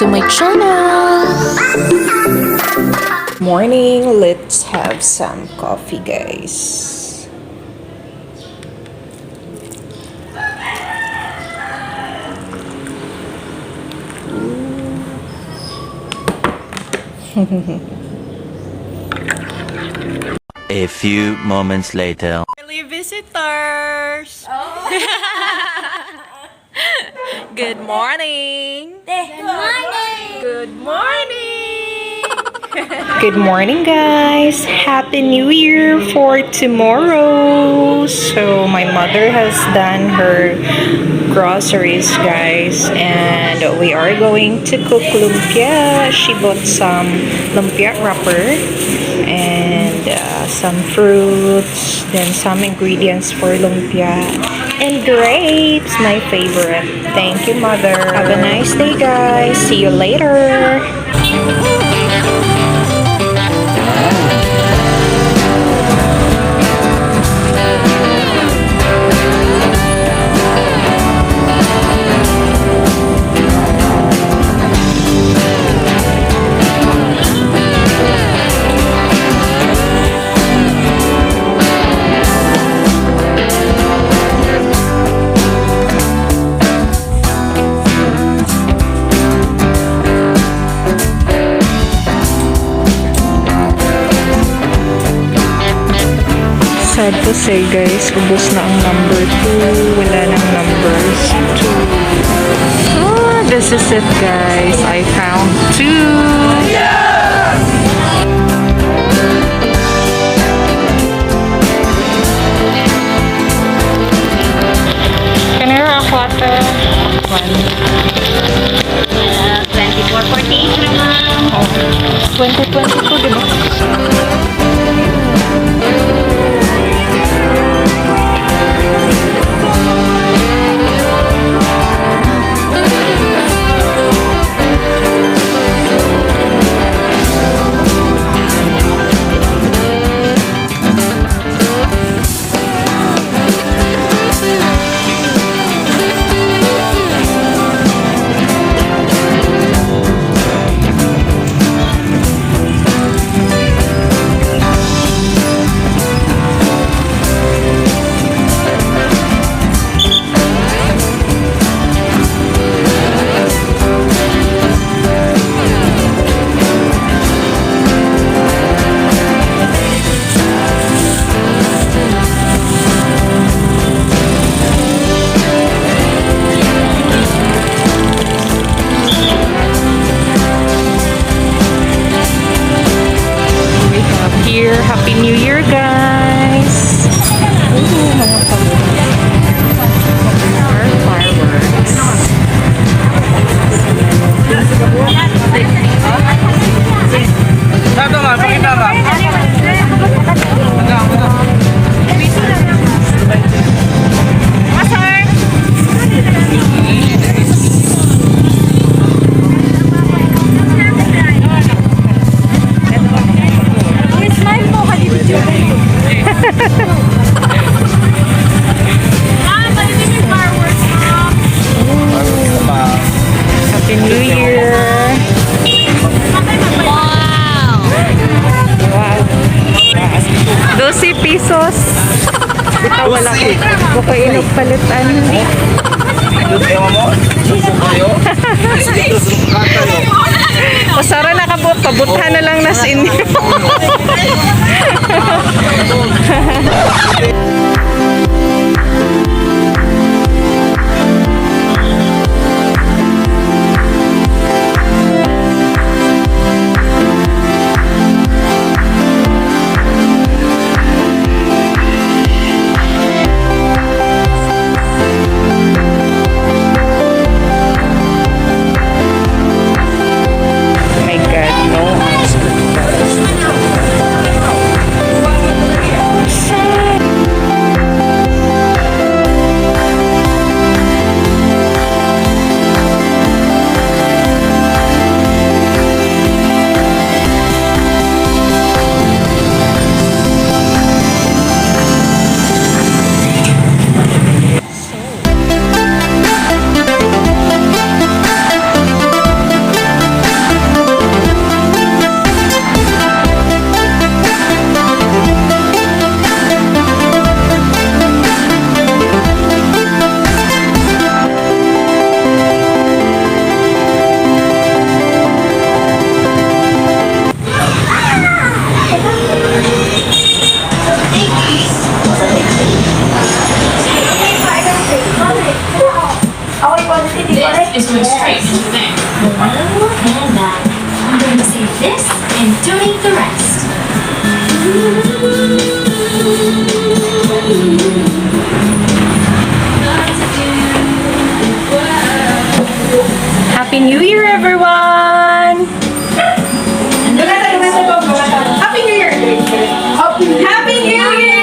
to my channel! Morning, let's have some coffee, guys. A few moments later. Early visitors! Oh. Good morning! Good morning! Good morning! Good morning, guys. Happy New Year for tomorrow. So my mother has done her groceries, guys, and we are going to cook lumpia. She bought some lumpia wrapper and some fruits, then some ingredients for lumpia, and grapes, my favorite. Thank you, mother. Have a nice day, guys. See you later. Sad to say, guys, ubos na ang number 2. Wala nang numbers 2. Oh, this is it, guys. I found 2. Can I have a water? 24.48 naman. Oh, 2022, diba? Happy New Year, guys! Ooh, mga fireworks. Happy New Year! Wow! Wow! 12 pesos! Ito wala ko. Baka inagpalitan. Pasara na kabot. Pabuthan na lang na sa inyo. this and doing the rest. Happy New Year, everyone! Happy New Year! Happy New Year!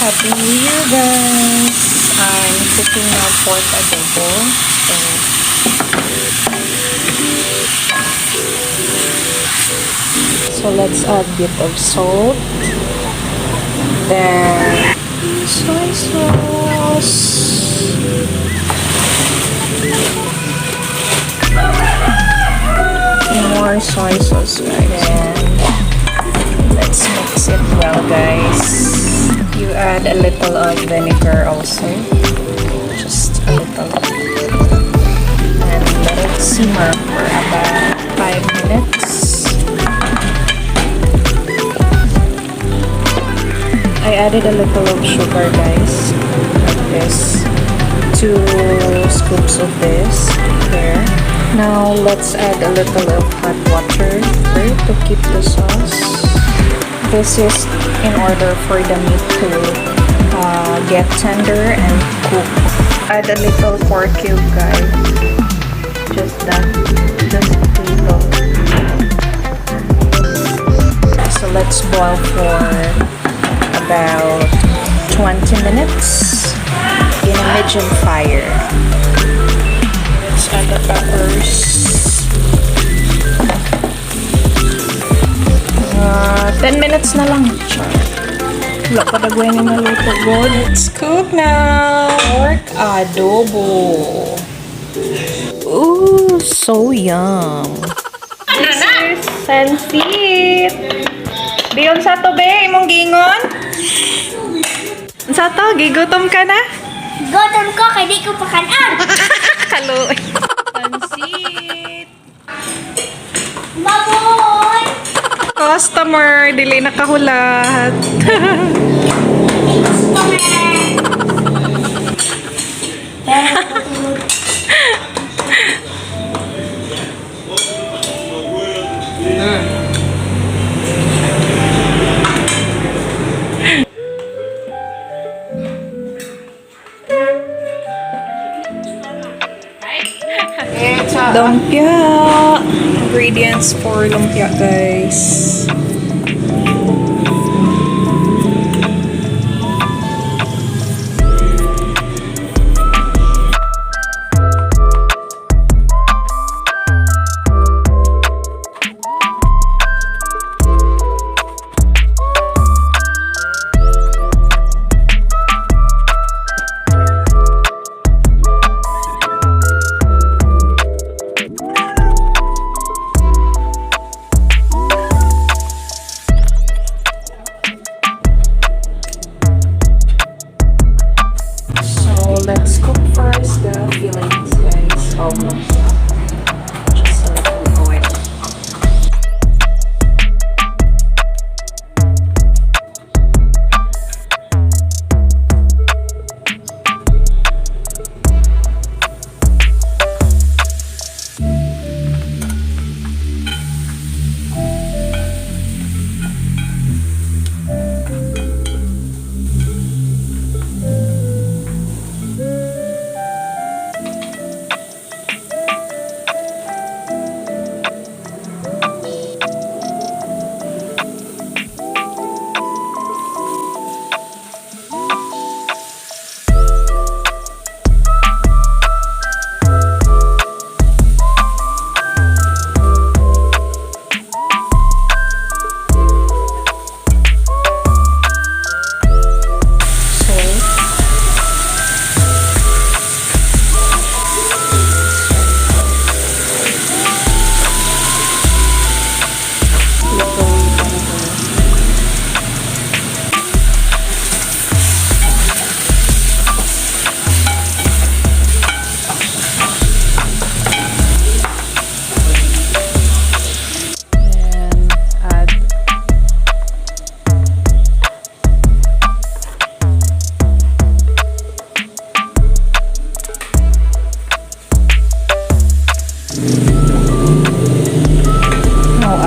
Happy New Year, guys! I'm cooking now pork adobo. So let's add a bit of salt. Then soy sauce. More soy sauce, guys. Then let's mix it well, guys. You add a little of vinegar also, just a little, and let it simmer for about 5 minutes. I added a little of sugar, guys, like this, 2 scoops of this here. Now let's add a little of hot water to keep the sauce. This is in order for the meat to get tender and cook. Add a little pork cube, guys. Just that. Just little. So let's boil for about 20 minutes in a medium fire. Let's add the peppers. 10 minutes na lang. Wala pa dagway na naluto, God. It's cooked now. Pork adobo. Ooh, so yum. This is sansit. Biyon sa to, be, imong gingon? Unsa to? Gigutom ka na? Gutom ko, kaya di ko pa kanan. Kaloy. Pansit. Baboy! Customer, dili nakahulat. Lumpia. Ingredients for lumpia, guys. Let's cook first the fillings, guys, of lumpia. Just a little oil.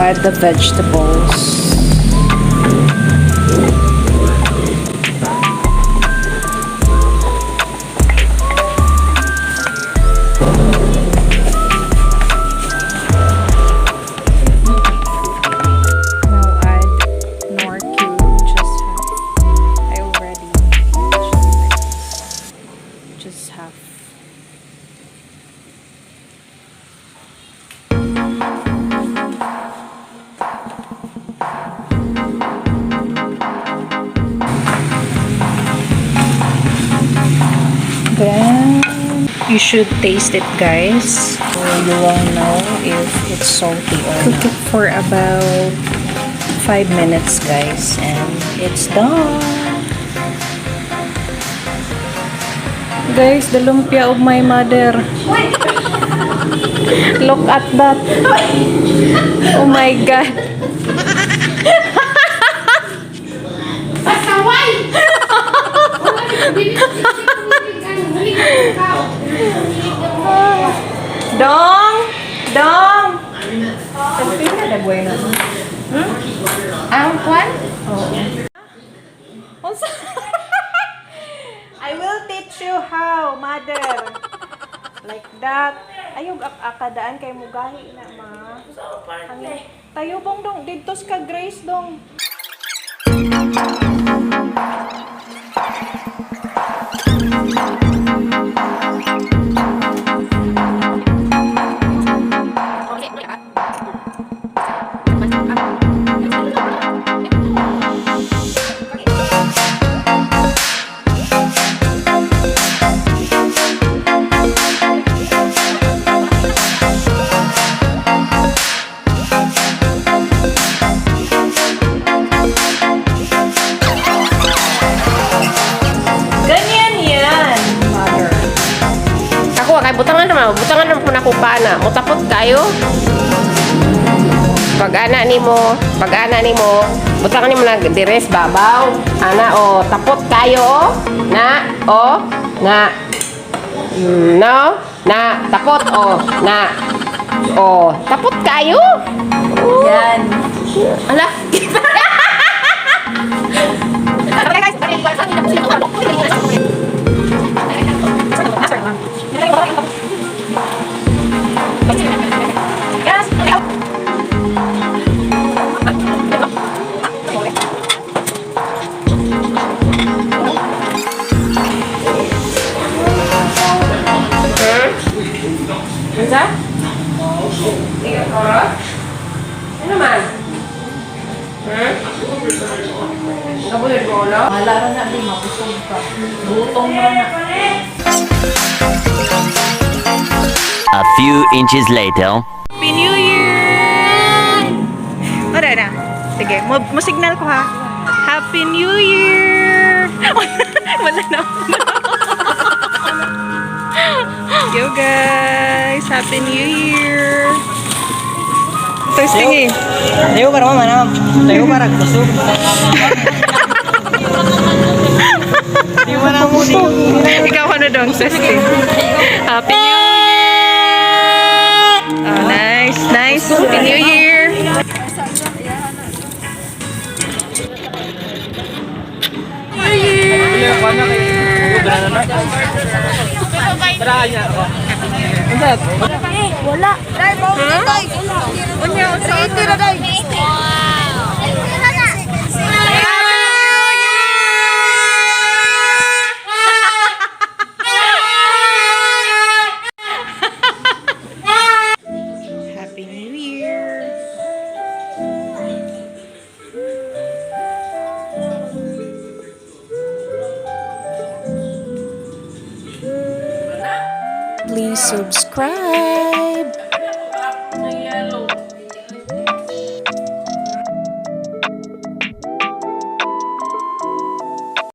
Add the vegetables. Now add nor cube, just half. I already just half. Then you should taste it, guys, so you will know if it's salty or not. Cook it for about 5 minutes, guys, and it's done. Guys, the lumpia of my mother. Look at that. Oh my god. Dong! Dong! Terpilih ada buena. Ang kwan? I will teach you how, mother. Like that. Ayog akadaan kay mugahi na, ma. Tayo bong dong, dito ka Grace dong. butangan naman po na kupana. Mutapot kayo. Pag ana nimo, butangan nimo na dires babaw. Ana o tapot kayo na na. No, na tapot na. Tapot kayo. Yan. Ala. Bisa? Tiga korot? Ano man? Nggak boleh bolos. Malaran na di mabusog ka. Butong na na. A few inches later. Happy New Year! Wala na. Sige, mo-signal ko ha. Happy New Year! Wala na. Yo guys! Happy New Year! Testing eh. Tayo para mana? Tayo para kusog. Di mana mo di. Ikaw ano dong, testing. Happy New Year! Oh, nice, nice. Happy New Year! Wala. Dai, mau dai. Unya, itu na dai. Happy New Year! Please subscribe.